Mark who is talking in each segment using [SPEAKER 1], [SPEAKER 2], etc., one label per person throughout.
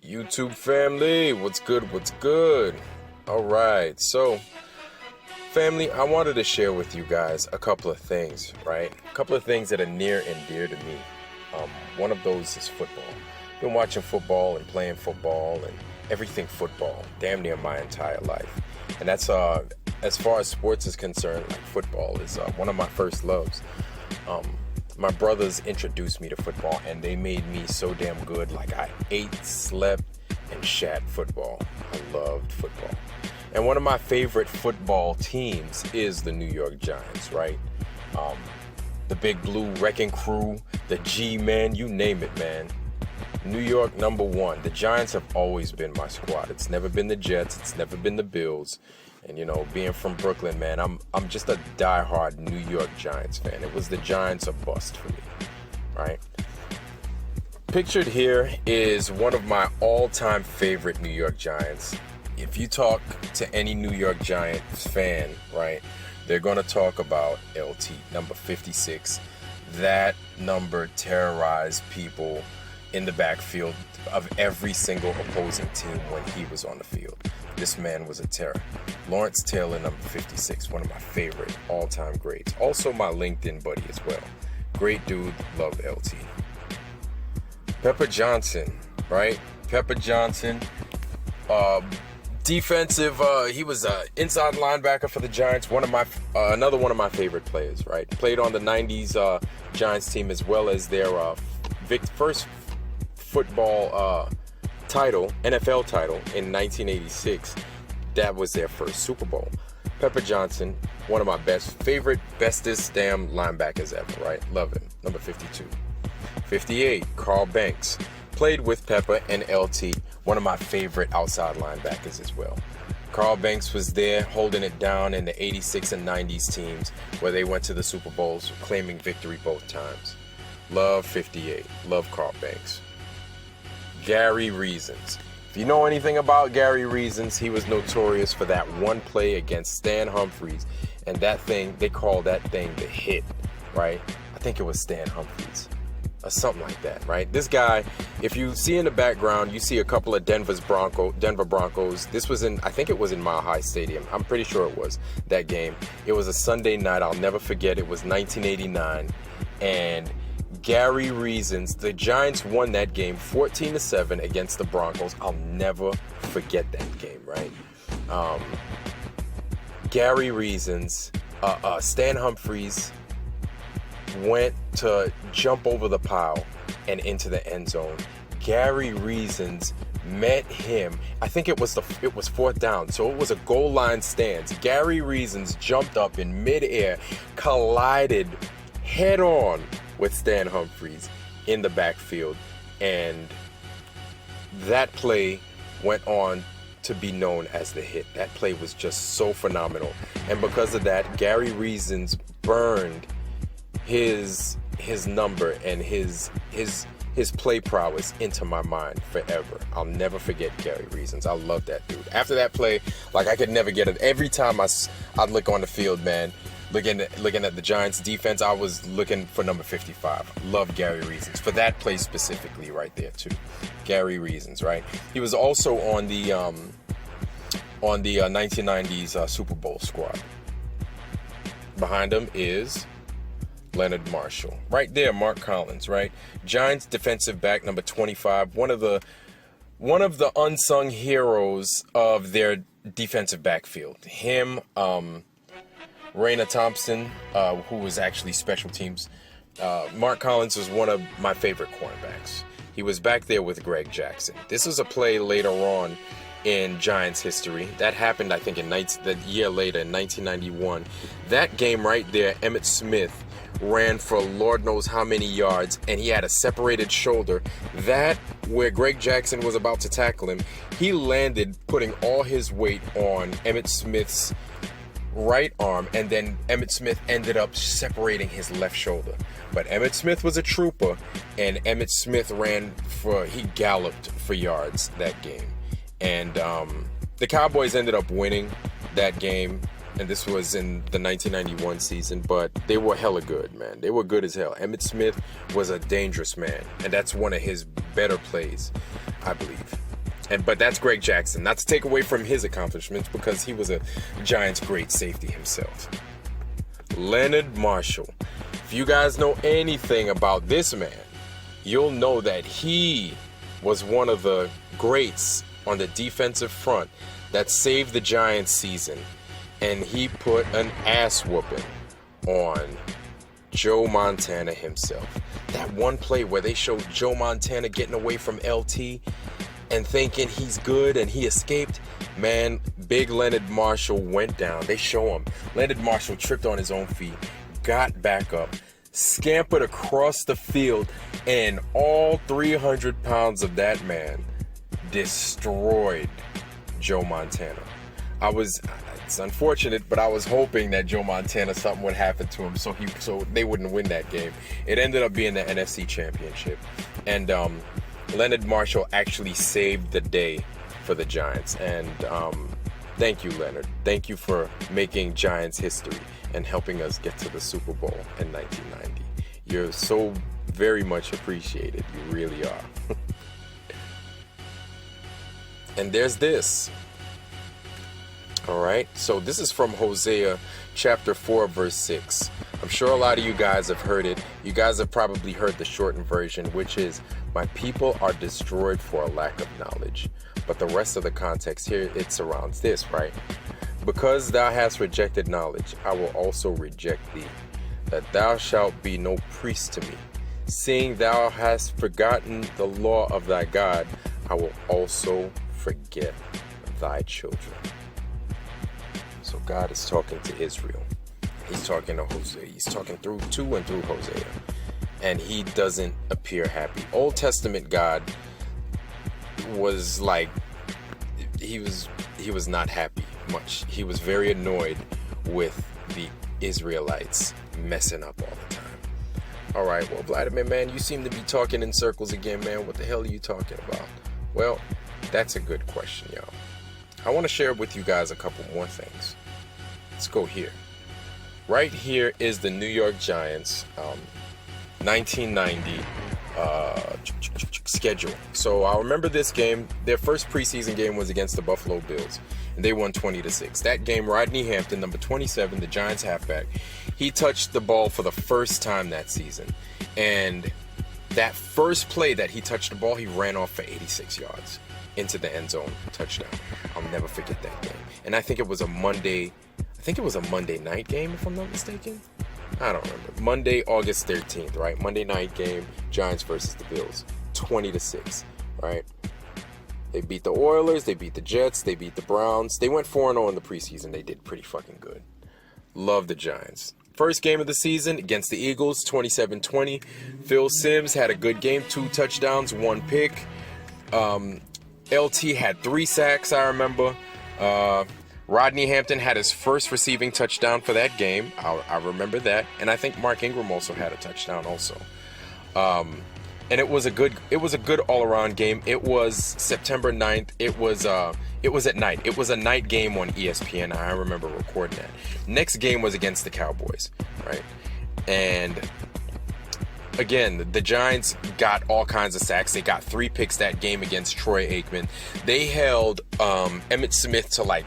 [SPEAKER 1] YouTube family, what's good, what's good? All right, so family, I wanted to share with you guys a couple of things, right? A couple of things that are near and dear to me. One of those is football. Been watching football and playing football and everything football damn near my entire life. And that's as far as sports is concerned, like football is one of my first loves. My brothers introduced me to football, and they made me so damn good. Like, I ate, slept, and shat football. I loved football. And one of my favorite football teams is the New York Giants, right? The Big Blue Wrecking Crew, the G-Men, you name it, man. New York #1. The Giants have always been my squad. It's never been the Jets. It's never been the Bills. And, you know, being from Brooklyn, man, I'm just a diehard New York Giants fan. It was the Giants or bust for me, right? Pictured here is one of my all-time favorite New York Giants. If you talk to any New York Giants fan, right, they're going to talk about LT, number 56. That number terrorized people in the backfield of every single opposing team when he was on the field. This man was a terror. Lawrence Taylor, number 56, one of my favorite all-time greats. Also my LinkedIn buddy as well. Great dude, love LT. Pepper Johnson, right? Pepper Johnson, defensive, he was an inside linebacker for the Giants. Another one of my favorite players, right? Played on the 90s Giants team as well as their first football title, NFL title in 1986. That was their first Super Bowl. Pepper Johnson, one of my bestest damn linebackers ever, right? Love him. Number 52. 58, Carl Banks. Played with Pepper and LT, one of my favorite outside linebackers as well. Carl Banks was there holding it down in the 86 and 90s teams where they went to the Super Bowls, claiming victory both times. Love 58. Love Carl Banks. Gary Reasons. If you know anything about Gary Reasons, he was notorious for that one play against Stan Humphries. And that thing, they call that thing the hit, right? I think it was Stan Humphries or something like that, right? This guy, if you see in the background, you see a couple of Denver Broncos. This was I think it was in Mile High Stadium. I'm pretty sure it was that game. It was a Sunday night. I'll never forget. It was 1989. And Gary Reasons, the Giants won that game 14-7 against the Broncos. I'll never forget that game, right? Gary Reasons, Stan Humphries went to jump over the pile and into the end zone. Gary Reasons met him. I think it was fourth down, so it was a goal line stance. Gary Reasons jumped up in midair, collided head on with Stan Humphries in the backfield, and that play went on to be known as the hit. That play was just so phenomenal, and because of that, Gary Reasons burned his number and his play prowess into my mind forever. I'll never forget Gary Reasons. I love that dude. After that play, like, I could never get it. Every time I'd look on the field, man, looking at the Giants defense, I was looking for number 55. Love Gary Reasons for that play specifically right there too. Gary Reasons, right? He was also on the 1990s Super Bowl squad. Behind him is Leonard Marshall. Right there, Mark Collins, right? Giants defensive back number 25, one of the unsung heroes of their defensive backfield. Him, Raina Thompson, who was actually special teams. Mark Collins was one of my favorite cornerbacks. He was back there with Greg Jackson. This was a play later on in Giants history. That happened, I think, the year later in 1991. That game right there, Emmitt Smith ran for Lord knows how many yards, and he had a separated shoulder. That, where Greg Jackson was about to tackle him, he landed putting all his weight on Emmitt Smith's right arm, and then Emmitt Smith ended up separating his left shoulder. But Emmitt Smith was a trooper, and Emmitt Smith he galloped for yards that game. And the Cowboys ended up winning that game, and this was in the 1991 season, but they were hella good, man. They were good as hell. Emmitt Smith was a dangerous man, and that's one of his better plays, I believe. But that's Greg Jackson. Not to take away from his accomplishments, because he was a Giants great safety himself. Leonard Marshall. If you guys know anything about this man, you'll know that he was one of the greats on the defensive front that saved the Giants season. And he put an ass whooping on Joe Montana himself. That one play where they showed Joe Montana getting away from LT and thinking he's good and he escaped, man, big Leonard Marshall went down. They show him. Leonard Marshall tripped on his own feet, got back up, scampered across the field, and all 300 pounds of that man destroyed Joe Montana. It's unfortunate, but I was hoping that Joe Montana, something would happen to him so they wouldn't win that game. It ended up being the NFC Championship. And Leonard Marshall actually saved the day for the Giants. And thank you, Leonard. Thank you for making Giants history and helping us get to the Super Bowl in 1990. You're so very much appreciated. You really are. And there's this. All right, so this is from Hosea chapter 4, verse 6. I'm sure a lot of you guys have heard it. You guys have probably heard the shortened version, which is, my people are destroyed for a lack of knowledge. But the rest of the context here, it surrounds this, right? Because thou hast rejected knowledge, I will also reject thee, that thou shalt be no priest to me. Seeing thou hast forgotten the law of thy God, I will also forget thy children. So God is talking to Israel. He's talking to Hosea. He's talking to and through Hosea. And he doesn't appear happy. Old Testament God was like, he was not happy much. He was very annoyed with the Israelites messing up all the time. All right, well, Vladimir, man, you seem to be talking in circles again, man. What the hell are you talking about? Well, that's a good question, y'all. I want to share with you guys a couple more things. Let's go here. Right here is the New York Giants 1990 schedule. So I remember this game. Their first preseason game was against the Buffalo Bills, and they won 20-6. That game, Rodney Hampton, number 27, the Giants halfback, he touched the ball for the first time that season. And that first play that he touched the ball, he ran off for 86 yards into the end zone, touchdown. I'll never forget that game. And I think it was a Monday night game, if I'm not mistaken. I don't remember. Monday, August 13th, right? Monday night game, Giants versus the Bills, 20-6, right? They beat the Oilers, they beat the Jets, they beat the Browns. They went 4-0 in the preseason. They did pretty fucking good. Love the Giants. First game of the season against the Eagles, 27-20. Phil Simms had a good game, 2 touchdowns, 1 pick. LT had 3 sacks, I remember. Rodney Hampton had his first receiving touchdown for that game. I remember that. And I think Mark Ingram also had a touchdown also. And it was a good all-around game. It was September 9th. It was at night. It was a night game on ESPN. I remember recording that. Next game was against the Cowboys, right? And again, the Giants got all kinds of sacks. They got 3 picks that game against Troy Aikman. They held Emmitt Smith to like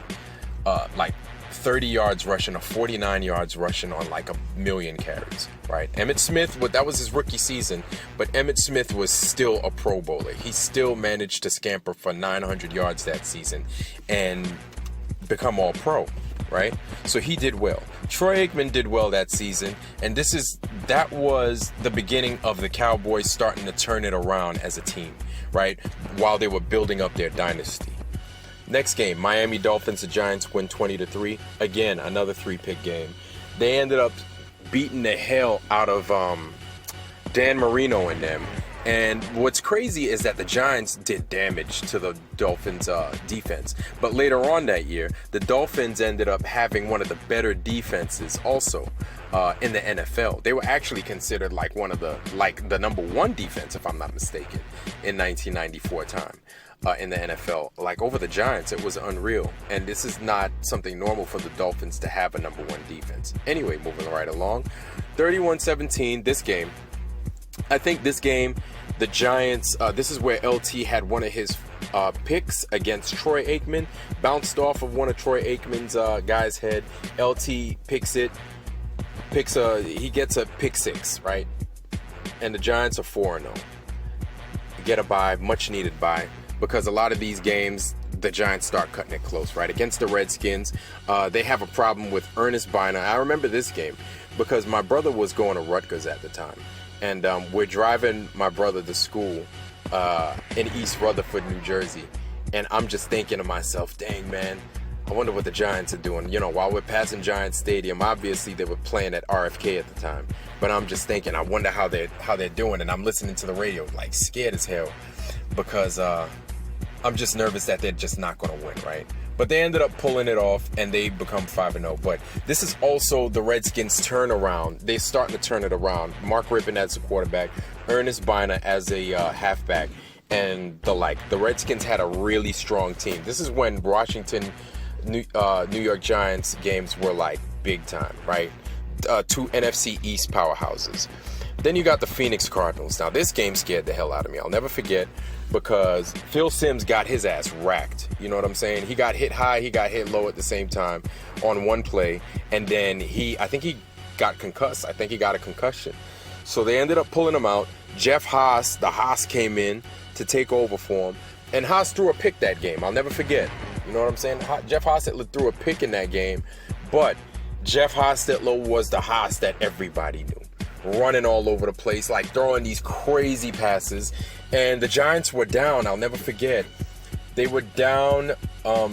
[SPEAKER 1] 30 yards rushing or 49 yards rushing on like 1,000,000 carries, right? Emmitt Smith, that was his rookie season, but Emmitt Smith was still a Pro Bowler. He still managed to scamper for 900 yards that season and become all pro, right? So he did well. Troy Aikman did well that season, and that was the beginning of the Cowboys starting to turn it around as a team, right? While they were building up their dynasty. Next game, Miami Dolphins, the Giants win 20-3. Again, another 3-pick game. They ended up beating the hell out of Dan Marino and them. And what's crazy is that the Giants did damage to the Dolphins' defense. But later on that year, the Dolphins ended up having one of the better defenses also in the NFL. They were actually considered like the number 1 defense, if I'm not mistaken, in 1994 time. In the NFL, like over the Giants, it was unreal. And this is not something normal for the Dolphins to have a number 1 defense. Anyway, moving right along, 31-17, this game. I think this game, the Giants, this is where LT had one of his picks against Troy Aikman. Bounced off of one of Troy Aikman's guy's head. LT picks it. He gets a pick six, right? And the Giants are 4-0. Get a bye, much needed bye, because a lot of these games, the Giants start cutting it close, right? Against the Redskins, they have a problem with Ernest Biner. I remember this game because my brother was going to Rutgers at the time. And we're driving my brother to school in East Rutherford, New Jersey. And I'm just thinking to myself, dang, man, I wonder what the Giants are doing. You know, while we're passing Giants Stadium, obviously they were playing at RFK at the time. But I'm just thinking, I wonder how they're doing. And I'm listening to the radio, like scared as hell, because I'm just nervous that they're just not going to win, right? But they ended up pulling it off, and they become 5-0. But this is also the Redskins' turnaround. They're starting to turn it around. Mark Rippon as a quarterback, Ernest Biner as a halfback, and the like. The Redskins had a really strong team. This is when Washington, New York Giants games were like big time, right? Two NFC East powerhouses. Then you got the Phoenix Cardinals. Now, this game scared the hell out of me. I'll never forget, because Phil Simms got his ass racked. You know what I'm saying? He got hit high, he got hit low at the same time on one play. And then I think he got concussed. I think he got a concussion. So they ended up pulling him out. Jeff Haas, the Haas came in to take over for him. And Haas threw a pick that game. I'll never forget. You know what I'm saying? Jeff Hostetler threw a pick in that game. But Jeff Hostetler was the Haas that everybody knew. Running all over the place, like throwing these crazy passes. And the Giants were down. I'll never forget. They were down. I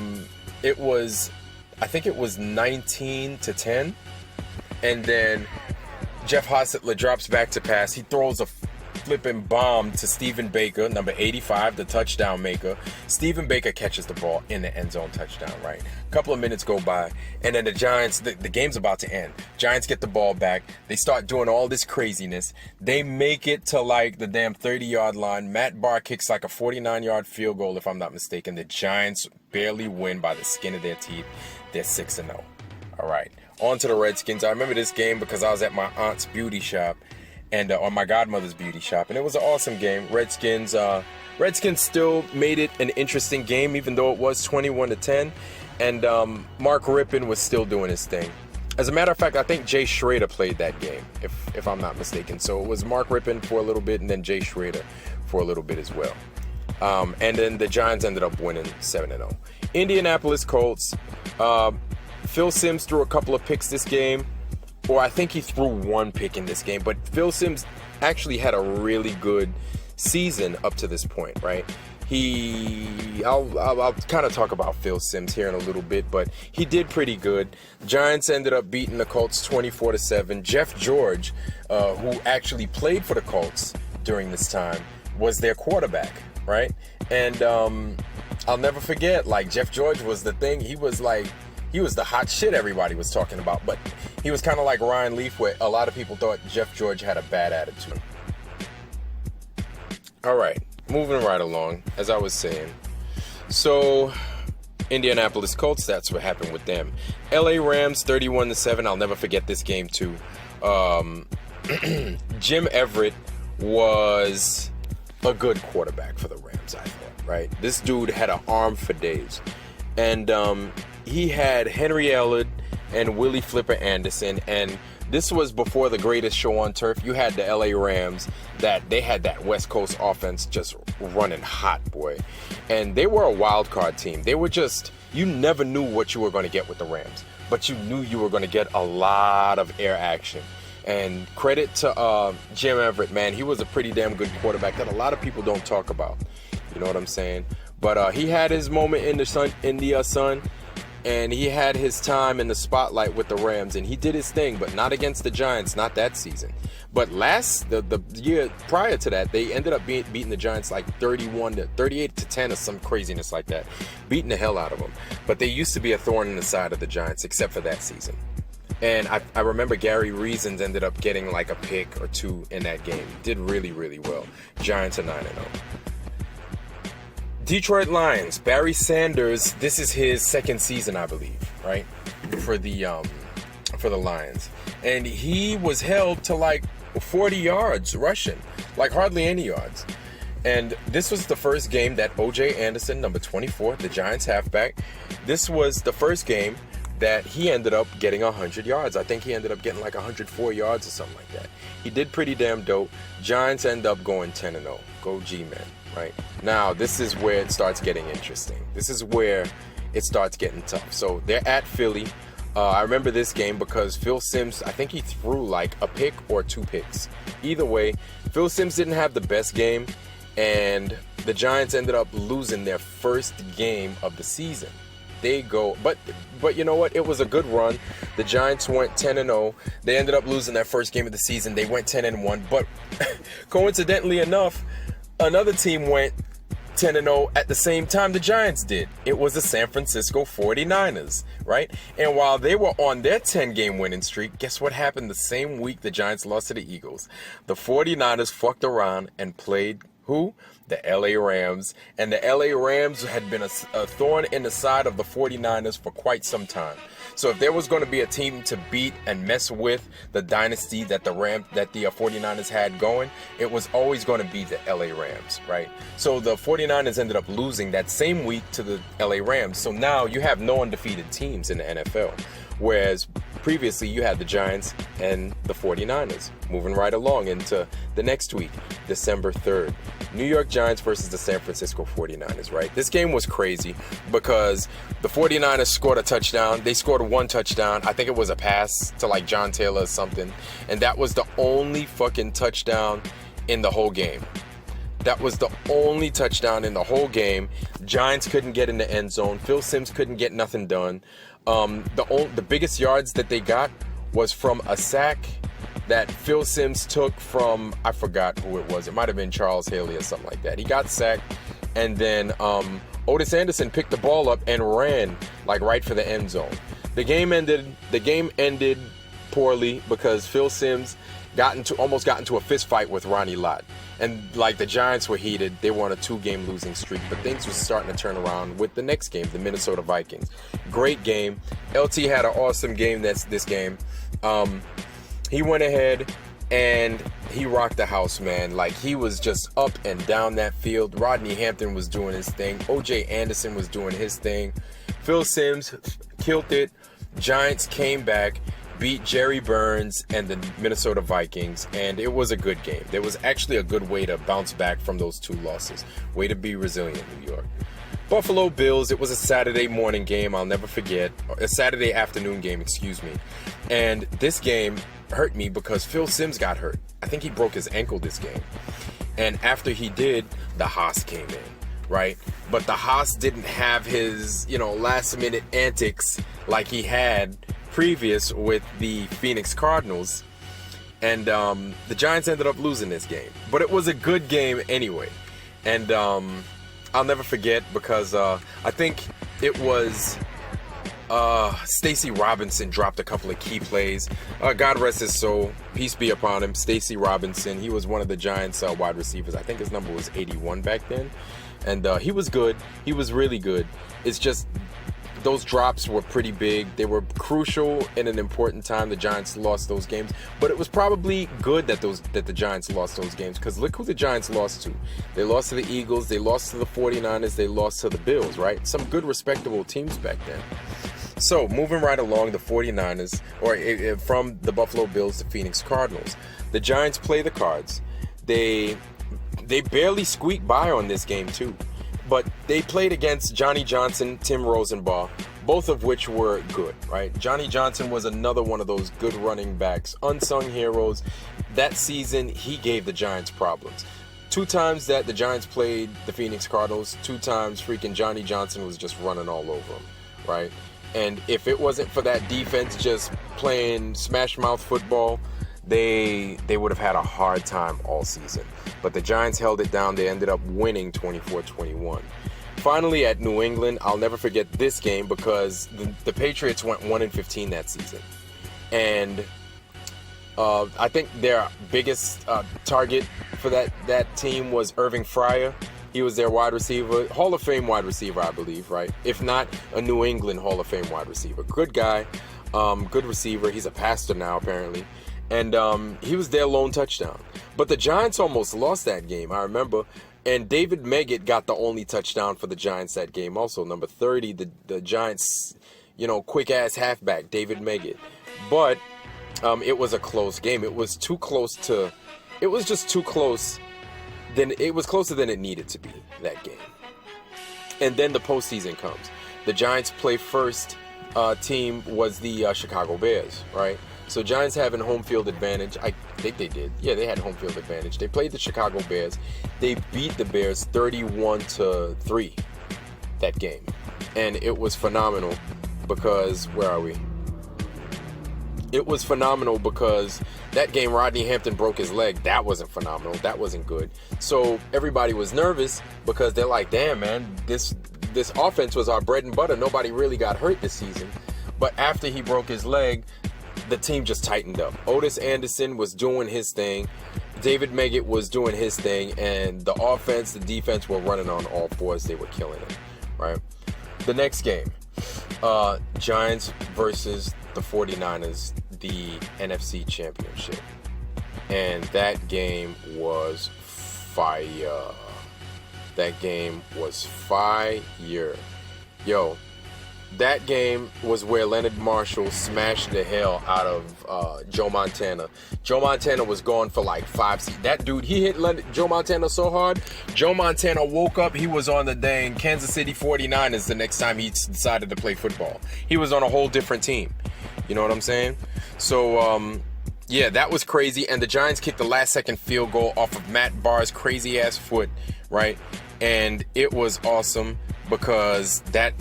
[SPEAKER 1] think it was 19-10. And then Jeff Hostetler drops back to pass. He throws a flipping bomb to Stephen Baker, number 85, the touchdown maker. Stephen Baker catches the ball in the end zone, touchdown, right? A couple of minutes go by, and then the Giants, the game's about to end. Giants get the ball back. They start doing all this craziness. They make it to like the damn 30-yard line. Matt Barr kicks like a 49-yard field goal, if I'm not mistaken. The Giants barely win by the skin of their teeth. They're 6-0. All right, on to the Redskins. I remember this game because I was at my aunt's beauty shop, and on my godmother's beauty shop, and it was an awesome game. Redskins still made it an interesting game, even though it was 21-10, and Mark Rippon was still doing his thing. As a matter of fact, I think Jay Schrader played that game, if I'm not mistaken. So it was Mark Rippon for a little bit, and then Jay Schrader for a little bit as well. And then the Giants ended up winning 7-0. Indianapolis Colts. Phil Simms threw a couple of picks this game. Or I think he threw one pick in this game, but Phil Simms actually had a really good season up to this point, right? I'll kind of talk about Phil Simms here in a little bit, but he did pretty good. Giants ended up beating the Colts 24-7. Jeff George, who actually played for the Colts during this time, was their quarterback, right? And I'll never forget, like, Jeff George was the thing. He was the hot shit everybody was talking about, but he was kind of like Ryan Leaf, where a lot of people thought Jeff George had a bad attitude. All right, moving right along, as I was saying. So, Indianapolis Colts, that's what happened with them. LA Rams, 31-7. I'll never forget this game, too. Jim Everett was a good quarterback for the Rams, I thought, right? This dude had an arm for days. And he had Henry Ellard and Willie Flipper Anderson, and this was before the greatest show on turf. You had the LA Rams, that they had that West Coast offense just running hot, boy. And they were a wild card team. They were just, you never knew what you were going to get with the Rams, but you knew you were going to get a lot of air action. And credit to Jim Everett, man. He was a pretty damn good quarterback that a lot of people don't talk about. You know what I'm saying? But he had his moment in the sun, and he had his time in the spotlight with the Rams, and he did his thing, but not against the Giants, not that season. But the year prior to that, they ended up beating the Giants like 38-10 or some craziness like that, beating the hell out of them. But they used to be a thorn in the side of the Giants, except for that season. And I remember Gary Reasons ended up getting like a pick or two in that game. Did really, really well. Giants are 9-0. Detroit Lions, Barry Sanders, this is his second season, I believe, right? For the Lions. And he was held to like 40 yards rushing, like hardly any yards. And this was the first game that O.J. Anderson, number 24, the Giants halfback, this was the first game that he ended up getting 100 yards. I think he ended up getting like 104 yards or something like that. He did pretty damn dope. Giants end up going 10-0. Go G-Men, right? Now, this is where it starts getting interesting. This is where it starts getting tough. So they're at Philly. I remember this game because Phil Simms, I think he threw like a pick or 2 picks. Either way, Phil Simms didn't have the best game, and the Giants ended up losing their first game of the season. They go, but you know what? It was a good run. The Giants went 10-0. They ended up losing that first game of the season. They went 10-1. But coincidentally enough, another team went 10-0 at the same time the Giants did. It was the San Francisco 49ers, right? And while they were on their 10-game winning streak, guess what happened the same week the Giants lost to the Eagles? The 49ers fucked around and played who? The LA Rams. And the LA Rams had been a thorn in the side of the 49ers for quite some time. So if there was going to be a team to beat and mess with the dynasty that the 49ers had going, it was always going to be the LA Rams, right? So the 49ers ended up losing that same week to the LA Rams. So now you have no undefeated teams in the NFL. Whereas previously you had the Giants and the 49ers. Moving right along into the next week, December 3rd. New York Giants versus the San Francisco 49ers, right? This game was crazy because the 49ers scored a touchdown. They scored 1 touchdown. I think it was a pass to like John Taylor or something. And that was the only fucking touchdown in the whole game. That was the only touchdown in the whole game. Giants couldn't get in the end zone. Phil Simms couldn't get nothing done. The biggest yards that they got was from a sack that Phil Simms took from, I forgot who it was. It might have been Charles Haley or something like that. He got sacked, and then Otis Anderson picked the ball up and ran like right for the end zone. The game ended poorly because Phil Simms almost got into a fist fight with Ronnie Lott. And like the Giants were heated, they were on a 2-game losing streak, but things were starting to turn around with the next game, the Minnesota Vikings. Great game. LT had an awesome game. This game. He went ahead and he rocked the house, man. Like, he was just up and down that field. Rodney Hampton was doing his thing. O.J. Anderson was doing his thing. Phil Simms killed it. Giants came back, beat Jerry Burns and the Minnesota Vikings, and it was a good game. There was actually a good way to bounce back from those 2 losses. Way to be resilient, New York. Buffalo Bills, it was a Saturday morning game, I'll never forget. A Saturday afternoon game, excuse me. And this game hurt me because Phil Simms got hurt. I think he broke his ankle this game. And after he did, the Haas came in, right? But the Haas didn't have his, last minute antics like he had previous with the Phoenix Cardinals. And the Giants ended up losing this game. But it was a good game anyway. And I'll never forget because I think it was Stacy Robinson dropped a couple of key plays. God rest his soul. Peace be upon him. Stacy Robinson. He was one of the Giants' wide receivers. I think his number was 81 back then. And he was good. He was really good. It's just those drops were pretty big. They were crucial in an important time. The Giants lost those games. But it was probably good that the Giants lost those games, because look who the Giants lost to. They lost to the Eagles. They lost to the 49ers. They lost to the Bills, right? Some good, respectable teams back then. So, moving right along, the 49ers, or from the Buffalo Bills to Phoenix Cardinals. The Giants play the Cards. They barely squeaked by on this game, too. But they played against Johnny Johnson, Tim Rosenbaugh, both of which were good, right? Johnny Johnson was another one of those good running backs, unsung heroes. That season, he gave the Giants problems. 2 times that the Giants played the Phoenix Cardinals, 2 times freaking Johnny Johnson was just running all over them, right? And if it wasn't for that defense just playing smash mouth football, they would have had a hard time all season. But the Giants held it down. They ended up winning 24-21. Finally, at New England, I'll never forget this game because the Patriots went 1-15 that season. And I think their biggest target for that team was Irving Fryer. He was their wide receiver, Hall of Fame wide receiver, I believe, right? If not, a New England Hall of Fame wide receiver. Good guy, good receiver. He's a pastor now, apparently. And he was their lone touchdown. But the Giants almost lost that game. I remember And David Meggett got the only touchdown for the Giants that game also. Number 30, the Giants, quick-ass halfback, David Meggett. But it was a close game. It was too close to... It was just too close. It was closer than it needed to be, that game. And then the postseason comes. The Giants play first team was the Chicago Bears, right? So Giants having home field advantage. I think they did. Yeah, they had home field advantage. They played the Chicago Bears. They beat the Bears 31-3 that game. And it was phenomenal because, where are we? It was phenomenal because that game Rodney Hampton broke his leg. That wasn't phenomenal. That wasn't good. So everybody was nervous because they're like, damn, man, this offense was our bread and butter. Nobody really got hurt this season. But after he broke his leg, the team just tightened up. Otis Anderson was doing his thing. David Meggett was doing his thing. And the offense, the defense were running on all fours. They were killing it, right? The next game, Giants versus the 49ers, the Nfc Championship. And that game was fire. That game was fire. Yo, that game was where Leonard Marshall smashed the hell out of Joe Montana. Joe Montana was gone for like 5 seasons. That dude, he hit Joe Montana so hard, Joe Montana woke up, he was on the dang Kansas City 49ers the next time he decided to play football. He was on a whole different team. You know what I'm saying? So, yeah, that was crazy. And the Giants kicked the last-second field goal off of Matt Barr's crazy-ass foot, right? And it was awesome because that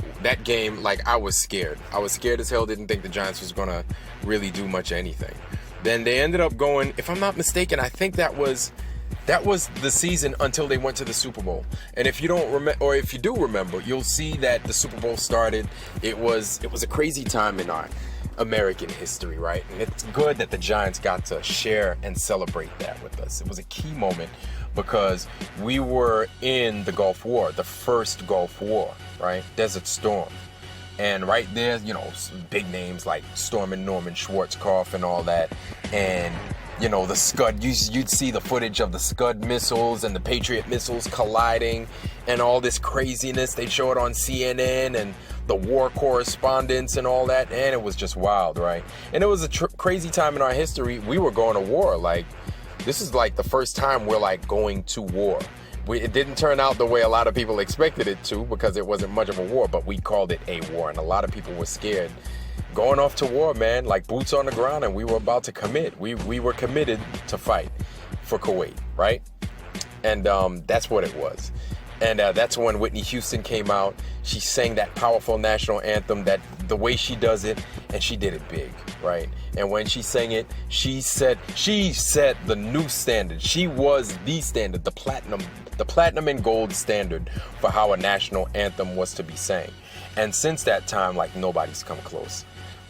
[SPEAKER 1] game, like, I was scared. I was scared as hell, didn't think the Giants was going to really do much of anything. Then they ended up going, if I'm not mistaken, I think that was the season until they went to the Super Bowl. And if you don't remember, or if you do remember, you'll see that the Super Bowl started. It was a crazy time in our American history, right? And it's good that the Giants got to share and celebrate that with us. It was a key moment because we were in the Gulf War, the first Gulf War, right? Desert Storm. And right there, big names like Stormin' Norman Schwarzkopf and all that. And, the Scud, you'd see the footage of the Scud missiles and the Patriot missiles colliding and all this craziness. They show it on CNN and the war correspondents and all that. And it was just wild, right? And it was a crazy time in our history. We were going to war. Like, this is like the first time we're like going to war. It didn't turn out the way a lot of people expected it to because it wasn't much of a war, but we called it a war. And a lot of people were scared going off to war, man, like boots on the ground. And we were about to commit. We were committed to fight for Kuwait, right? And that's what it was. And that's when Whitney Houston came out. She sang that powerful national anthem, that the way she does it, and she did it big, right? And when she sang it, she set the new standard. She was the standard, the platinum and gold standard for how a national anthem was to be sang. And since that time, like, nobody's come close.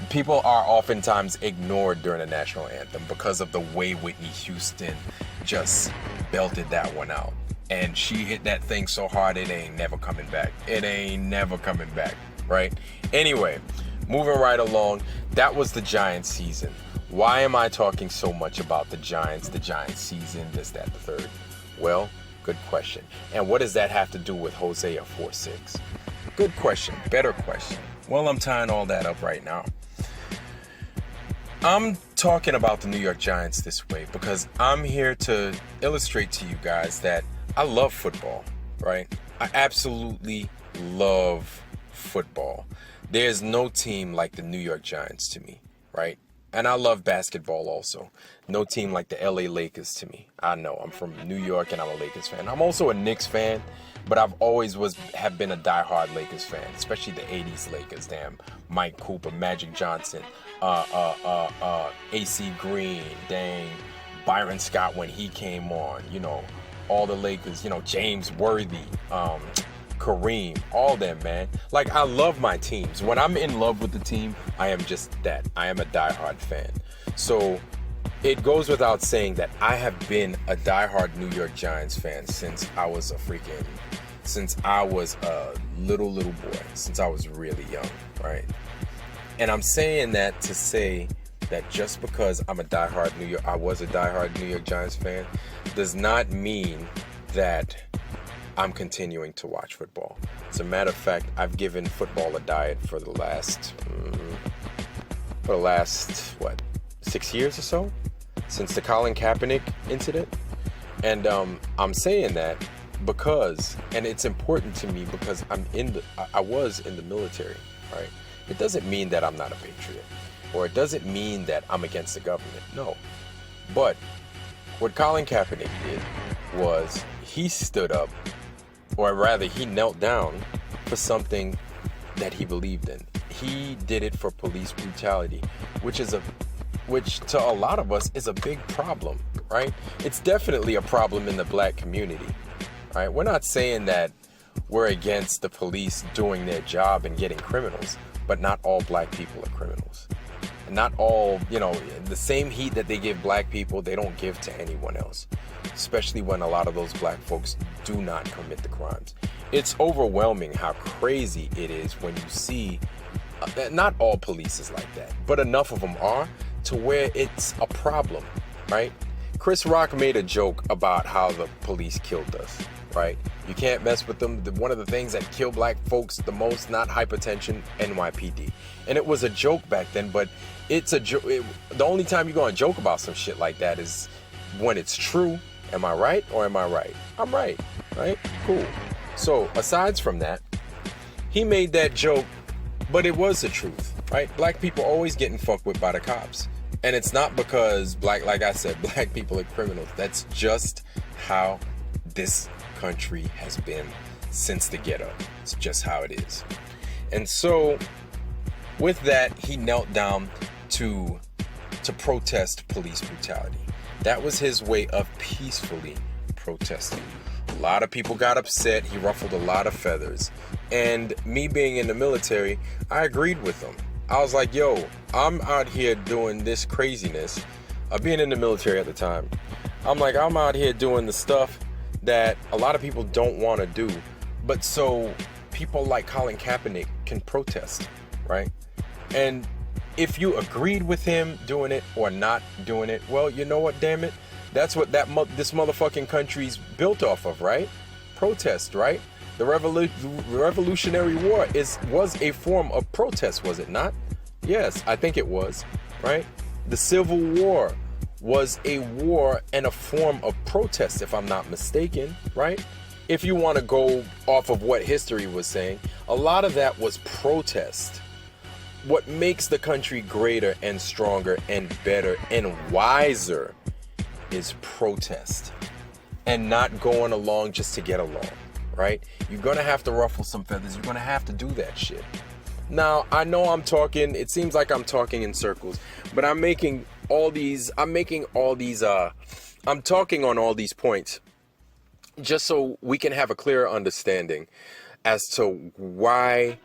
[SPEAKER 1] People are oftentimes ignored during a national anthem because of the way Whitney Houston just belted that one out. And she hit that thing so hard, it ain't never coming back. It ain't never coming back, right? Anyway, moving right along, that was the Giants season. Why am I talking so much about the Giants season, this, that, the third? Well, good question. And what does that have to do with Hosea 4:6? Good question, better question. Well, I'm tying all that up right now. I'm talking about the New York Giants this way because I'm here to illustrate to you guys that I love football, right? I absolutely love football. There's no team like the New York Giants to me, right? And I love basketball also. No team like the LA Lakers to me. I know, I'm from New York and I'm a Lakers fan. I'm also a Knicks fan, but I've always have been a diehard Lakers fan, especially the 80s Lakers. Damn, Mike Cooper, Magic Johnson, AC Green, dang, Byron Scott when he came on, all the Lakers, James Worthy, Kareem, all them, man. Like, I love my teams. When I'm in love with the team, I am just that. I am a diehard fan. So it goes without saying that I have been a diehard New York Giants fan since I was a little boy, since I was really young, right? And I'm saying that to say that just because I was a diehard New York Giants fan, does not mean that I'm continuing to watch football. As a matter of fact, I've given football a diet for the last, what, 6 years or so? Since the Colin Kaepernick incident. And I'm saying that because, and it's important to me because I was in the military, right? It doesn't mean that I'm not a patriot, or it doesn't mean that I'm against the government. No. But what Colin Kaepernick did was he stood up, or rather he knelt down for something that he believed in. He did it for police brutality, which to a lot of us is a big problem, right? It's definitely a problem in the black community, right? We're not saying that we're against the police doing their job and getting criminals, but not all black people are criminals. And not all, the same heat that they give black people, they don't give to anyone else, especially when a lot of those black folks do not commit the crimes. It's overwhelming how crazy it is when you see, not all police is like that, but enough of them are to where it's a problem, right? Chris Rock made a joke about how the police killed us, right? You can't mess with them. One of the things that kill black folks the most, not hypertension, NYPD. And it was a joke back then, but it's a joke. The only time you're going to joke about some shit like that is when it's true. Am I right or am I right? I'm right, right? Cool. So aside from that, he made that joke, but it was the truth, right? Black people always getting fucked with by the cops. And it's not because like I said, black people are criminals. That's just how this country has been since the ghetto. It's just how it is. And so with that, he knelt down to protest police brutality. That was his way of peacefully protesting. A lot of people got upset. He ruffled a lot of feathers. And me being in the military, I agreed with him. I was like, yo, I'm out here doing this craziness. Being in the military at the time, I'm out here doing the stuff that a lot of people don't want to do. But so people like Colin Kaepernick can protest, right? And if you agreed with him doing it or not doing it, well, you know what, damn it? That's what this motherfucking country's built off of, right? Protest, right? The Revolutionary War was a form of protest, was it not? Yes, I think it was, right? The Civil War was a war and a form of protest, if I'm not mistaken, right? If you want to go off of what history was saying, a lot of that was protest. What makes the country greater and stronger and better and wiser is protest and not going along just to get along. Right? You're going to have to ruffle some feathers. You're going to have to do that shit. Now, I know it seems like I'm talking in circles, but I'm talking on all these points just so we can have a clearer understanding as to why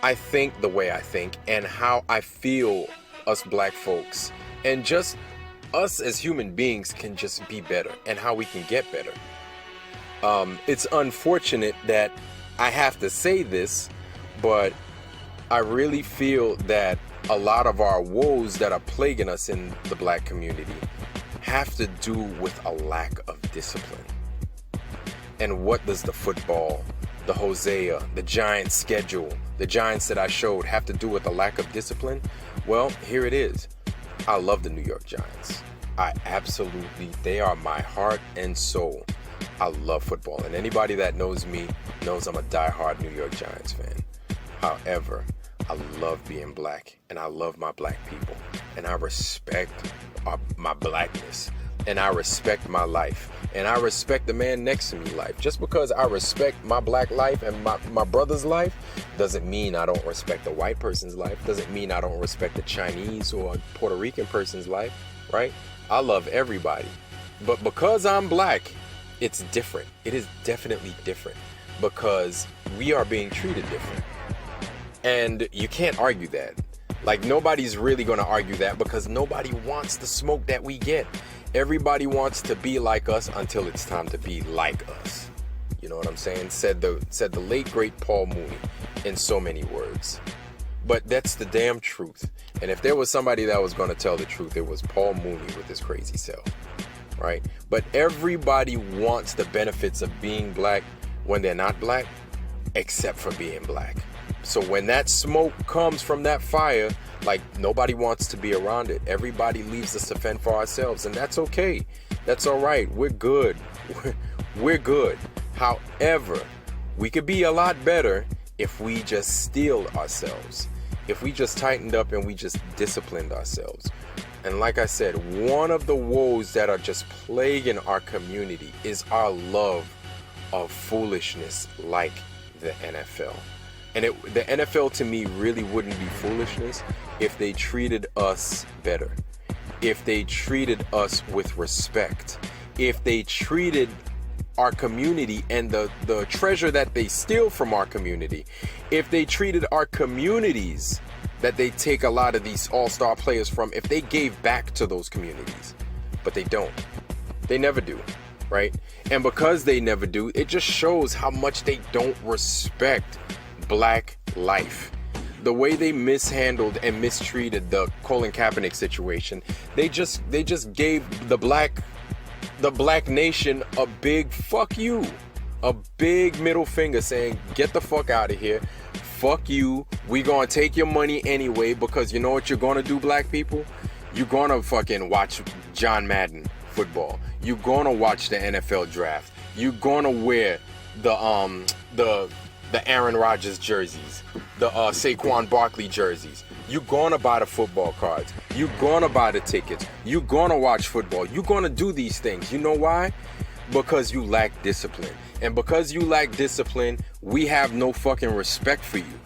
[SPEAKER 1] I think the way I think and how I feel us black folks and just us as human beings can just be better and how we can get better. It's unfortunate that I have to say this, but I really feel that a lot of our woes that are plaguing us in the black community have to do with a lack of discipline. And what does the football, the Hosea, the Giants schedule, the Giants that I showed have to do with a lack of discipline? Well, here it is. I love the New York Giants. They are my heart and soul. I love football, and anybody that knows me knows I'm a diehard New York Giants fan. However, I love being black, and I love my black people, and I respect my blackness, and I respect my life, and I respect the man next to me life. Just because I respect my black life and my brother's life doesn't mean I don't respect the white person's life, doesn't mean I don't respect the Chinese or Puerto Rican person's life, right? I love everybody, but because I'm black, it's different. It is definitely different because we are being treated different. And you can't argue that. Like, nobody's really going to argue that because nobody wants the smoke that we get. Everybody wants to be like us until it's time to be like us. You know what I'm saying? Said the late, great Paul Mooney in so many words. But that's the damn truth. And if there was somebody that was going to tell the truth, it was Paul Mooney with his crazy self. right? But everybody wants the benefits of being black when they're not black, except for being black. So when that smoke comes from that fire, like, nobody wants to be around it. Everybody leaves us to fend for ourselves, and that's okay. That's all right. We're good. We're good. However, we could be a lot better if we just steeled ourselves. If we just tightened up and we just disciplined ourselves. And like I said, one of the woes that are just plaguing our community is our love of foolishness like the NFL. And the NFL to me really wouldn't be foolishness if they treated us better. If they treated us with respect. If they treated our community and the treasure that they steal from our community. If they treated our communities that they take a lot of these all-star players from, if they gave back to those communities. But they don't. They never do, right? And because they never do, it just shows how much they don't respect black life. The way they mishandled and mistreated the Colin Kaepernick situation, they just gave the black nation a big fuck you, a big middle finger saying, get the fuck out of here, fuck you, we gonna take your money anyway, because you know what you're gonna do, black people? You're gonna fucking watch John Madden football. You're gonna watch the NFL draft. You're gonna wear the Aaron Rodgers jerseys, the Saquon Barkley jerseys. You're gonna buy the football cards. You're gonna buy the tickets. You're gonna watch football. You're gonna do these things. You know why? Because you lack discipline. And because you lack discipline, we have no fucking respect for you.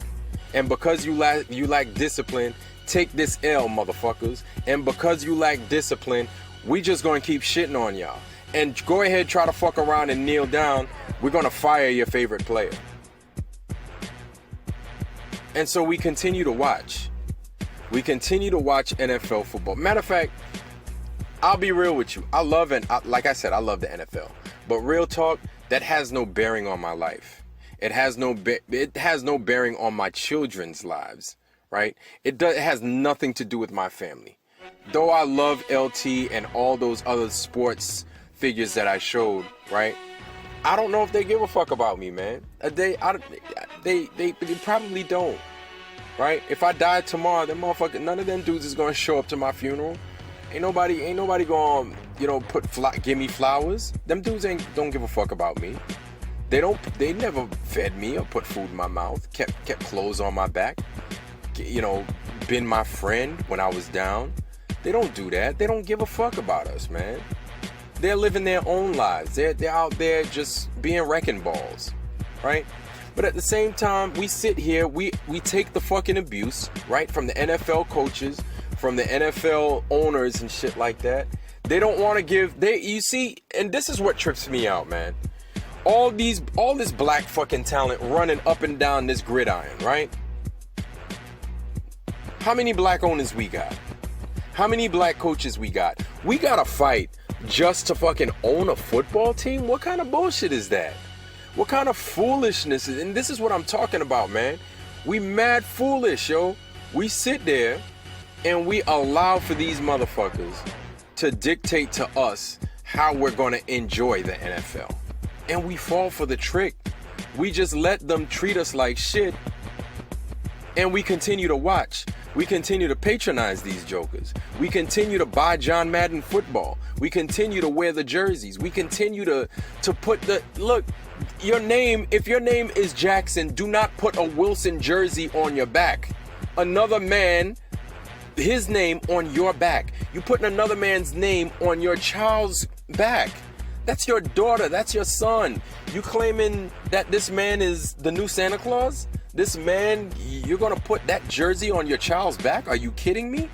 [SPEAKER 1] And because you lack discipline, take this L, motherfuckers. And because you lack discipline, we just gonna keep shitting on y'all. And go ahead, try to fuck around and kneel down. We're gonna fire your favorite player. And so we continue to watch. We continue to watch NFL football. Matter of fact, I'll be real with you. I love it. Like I said, I love the NFL. But real talk, that has no bearing on my life. It has no bearing on my children's lives, right? It has nothing to do with my family. Though I love LT and all those other sports figures that I showed, right? I don't know if they give a fuck about me, man. They probably don't, right? If I died tomorrow, none of them dudes is gonna show up to my funeral. Ain't nobody gonna, give me flowers. Them dudes don't give a fuck about me. They never fed me or put food in my mouth, kept clothes on my back, been my friend when I was down. They don't do that. They don't give a fuck about us, man. They're living their own lives. They're out there just being wrecking balls, right? But at the same time, we sit here, we take the fucking abuse, right, from the NFL coaches, from the NFL owners and shit like that. They don't want to give, you see, and this is what trips me out, man. All this black fucking talent running up and down this gridiron, right? How many black owners we got? How many black coaches we got? We gotta fight just to fucking own a football team? What kind of bullshit is that? What kind of foolishness is, and this is what I'm talking about, man. We mad foolish, yo. We sit there and we allow for these motherfuckers to dictate to us how we're gonna enjoy the NFL. And we fall for the trick. We just let them treat us like shit, and we continue to watch. We continue to patronize these jokers. We continue to buy John Madden football. We continue to wear the jerseys. We continue to put look, if your name is Jackson, do not put a Wilson jersey on your back. Another man, his name on your back. You putting another man's name on your child's back. That's your daughter. That's your son. You claiming that this man is the new Santa Claus? This man, you're gonna put that jersey on your child's back? Are you kidding me?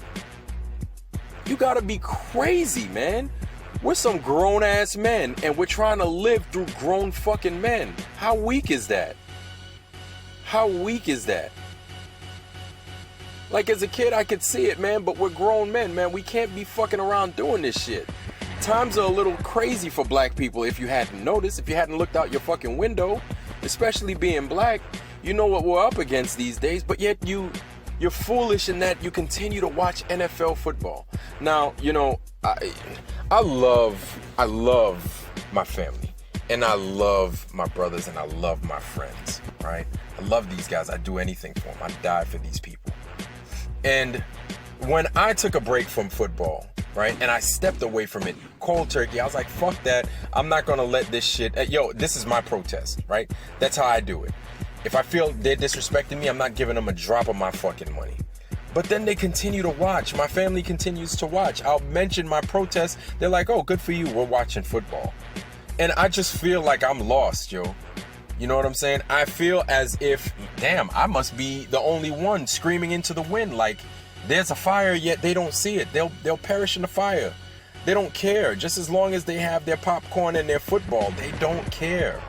[SPEAKER 1] You gotta be crazy, man. We're some grown ass men and we're trying to live through grown fucking men. How weak is that? How weak is that? Like, as a kid, I could see it, man, but we're grown men, man. We can't be fucking around doing this shit. Times are a little crazy for black people, if you hadn't noticed, if you hadn't looked out your fucking window, especially being black. You know what we're up against these days, but yet you're foolish in that you continue to watch NFL football. Now, I love my family, and I love my brothers, and I love my friends, right? I love these guys. I do anything for them. I die for these people. And when I took a break from football, right, and I stepped away from it cold turkey, I was like, fuck that. I'm not gonna let this shit, this is my protest, right? That's how I do it. If I feel they're disrespecting me, I'm not giving them a drop of my fucking money. But then they continue to watch. My family continues to watch. I'll mention my protest. They're like, oh, good for you. We're watching football. And I just feel like I'm lost, yo. You know what I'm saying? I feel as if, damn, I must be the only one screaming into the wind. Like, there's a fire, yet they don't see it. They'll perish in the fire. They don't care. Just as long as they have their popcorn and their football, they don't care.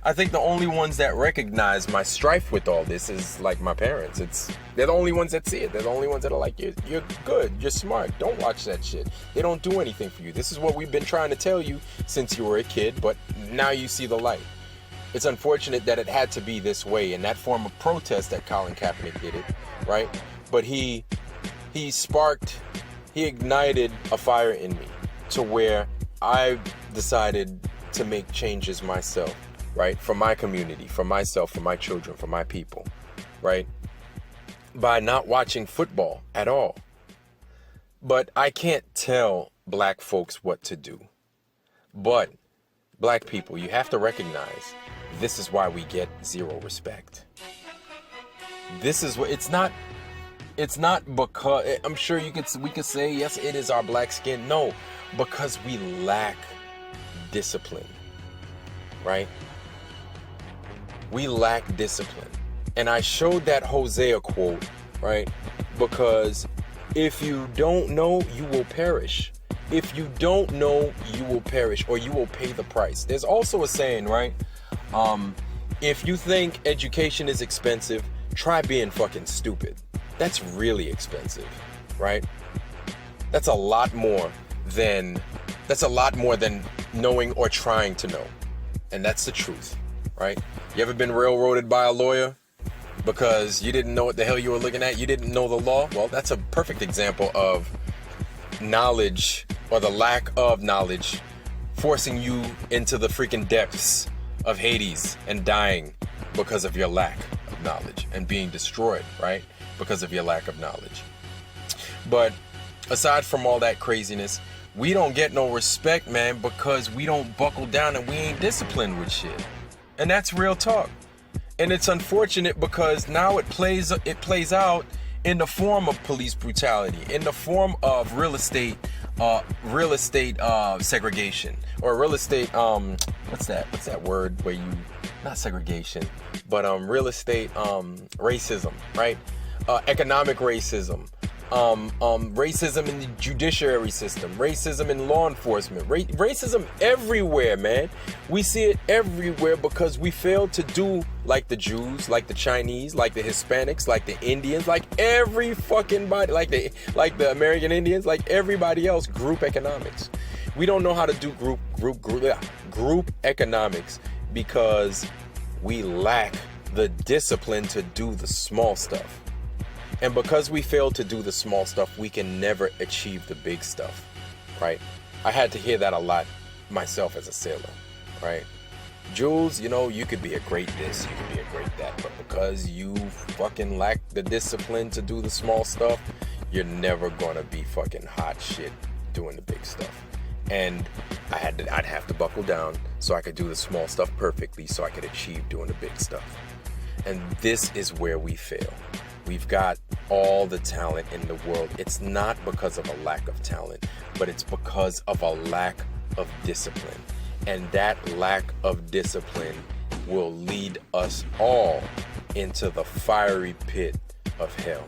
[SPEAKER 1] I think the only ones that recognize my strife with all this is like my parents. They're the only ones that see it. They're the only ones that are like, you're good, you're smart, don't watch that shit. They don't do anything for you. This is what we've been trying to tell you since you were a kid, but now you see the light. It's unfortunate that it had to be this way, in that form of protest that Colin Kaepernick did it, right? But he ignited a fire in me to where I decided to make changes myself. Right? For my community, for myself, for my children, for my people, right? By not watching football at all. But I can't tell black folks what to do. But black people, you have to recognize this is why we get zero respect. This is what it's not because I'm sure we could say yes, it is our black skin. No, because we lack discipline. Right? We lack discipline. And I showed that Hosea quote, right? Because if you don't know, you will perish. If you don't know, you will perish, or you will pay the price. There's also a saying, right? If you think education is expensive, try being fucking stupid. That's really expensive, right? That's a lot more than knowing or trying to know. And that's the truth, right? You ever been railroaded by a lawyer because you didn't know what the hell you were looking at? You didn't know the law? Well, that's a perfect example of knowledge, or the lack of knowledge, forcing you into the freaking depths of Hades and dying because of your lack of knowledge, and being destroyed, right? Because of your lack of knowledge. But aside from all that craziness, we don't get no respect, man, because we don't buckle down and we ain't disciplined with shit. And that's real talk. And it's unfortunate because now it plays out in the form of police brutality, in the form of real estate segregation, or real estate what's that word where you, not segregation, but real estate racism, right? Economic racism, racism in the judiciary system, racism in law enforcement, racism everywhere, man. We see it everywhere because we fail to do like the Jews, like the Chinese, like the Hispanics, like the Indians, like every fucking body, like the American Indians, like everybody else. Group economics. We don't know how to do group economics because we lack the discipline to do the small stuff. And because we fail to do the small stuff, we can never achieve the big stuff, right? I had to hear that a lot myself as a sailor, right? Jules, you could be a great this, you could be a great that, but because you fucking lack the discipline to do the small stuff, you're never gonna be fucking hot shit doing the big stuff. And I'd have to buckle down so I could do the small stuff perfectly so I could achieve doing the big stuff. And this is where we fail. We've got all the talent in the world. It's not because of a lack of talent, but it's because of a lack of discipline. And that lack of discipline will lead us all into the fiery pit of hell.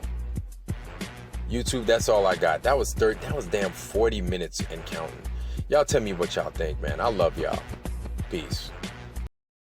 [SPEAKER 1] YouTube, that's all I got. That was damn 40 minutes and counting. Y'all tell me what y'all think, man. I love y'all. Peace.